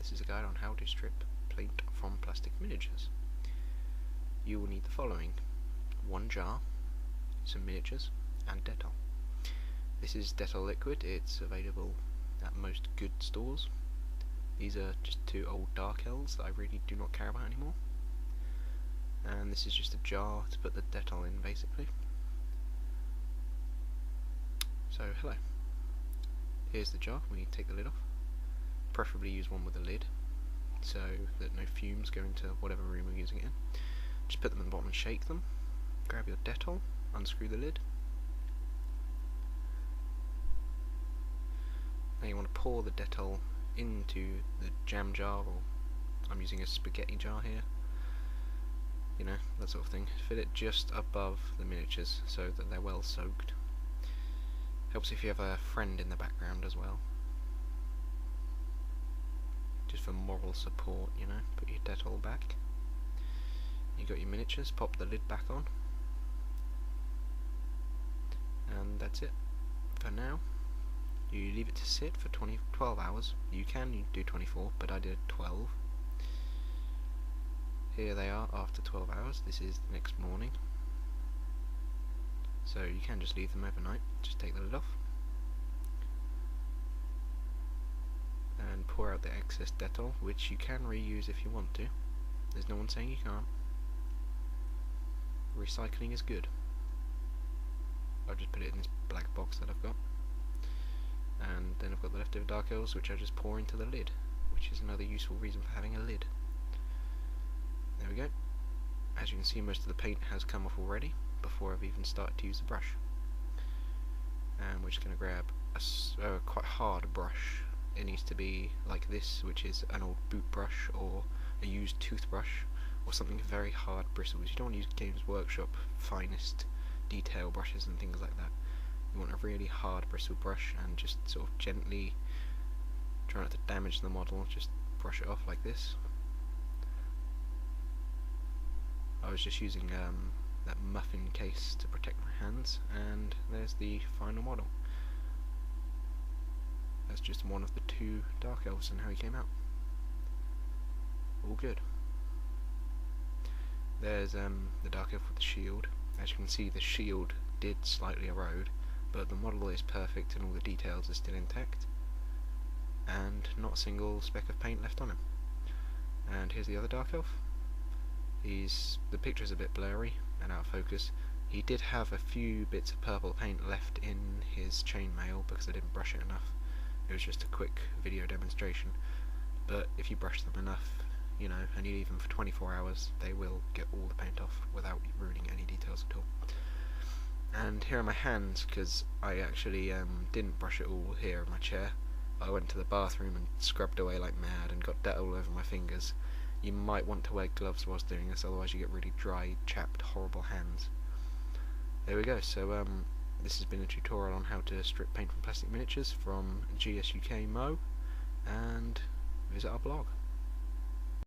This is a guide on how to strip paint from plastic miniatures. You will need the following: 1 jar, some miniatures, and Dettol. This is Dettol liquid. It's available at most good stores. These are just 2 old Dark Elves that I really do not care about anymore. And this is just a jar to put the Dettol in, basically. So, hello. Here's the jar. We take the lid off. Preferably use one with a lid, so that no fumes go into whatever room we're using it in. Just put them in the bottom and shake them. Grab your Dettol, unscrew the lid. Now you want to pour the Dettol into the jam jar, or I'm using a spaghetti jar here. You know, that sort of thing. Fill it just above the miniatures so that they're well soaked. Helps if you have a friend in the background as well. Just for moral support, you know. Put your Dettol back. You got your miniatures, pop the lid back on. And that's it for now. You leave it to sit for 12 hours. You can do 24, but I did 12. Here they are after 12 hours. This is the next morning. So you can just leave them overnight. Just take the lid off. And pour out the excess Dettol, which you can reuse if you want to. There's no one saying you can't. Recycling is good. I'll just put it in this black box that I've got. And then I've got the leftover Dark Elves, which I just pour into the lid, which is another useful reason for having a lid. There we go. As you can see, most of the paint has come off already before I've even started to use the brush. And we're just going to grab a quite hard brush. It needs to be like this, which is an old boot brush or a used toothbrush, or something very hard bristles. You don't want to use Games Workshop finest detail brushes and things like that. You want a really hard bristle brush, and just sort of gently try not to damage the model, just brush it off like this. I was just using that muffin case to protect my hands, and there's the final model. That's just one of the 2 Dark Elves and how he came out. All good. There's the Dark Elf with the shield. As you can see, the shield did slightly erode, but the model is perfect and all the details are still intact. And not a single speck of paint left on him. And here's the other Dark Elf. The picture's a bit blurry and out of focus. He did have a few bits of purple paint left in his chainmail because I didn't brush it enough. It was just a quick video demonstration. But if you brush them enough, you know, and you leave them for 24 hours, they will get all the paint off without ruining any details at all. And here are my hands, because I actually didn't brush it all here in my chair. I went to the bathroom and scrubbed away like mad and got Dettol all over my fingers. You might want to wear gloves whilst doing this, otherwise you get really dry, chapped, horrible hands. There we go. So this has been a tutorial on how to strip paint from plastic miniatures from GSUK Mo, and visit our blog.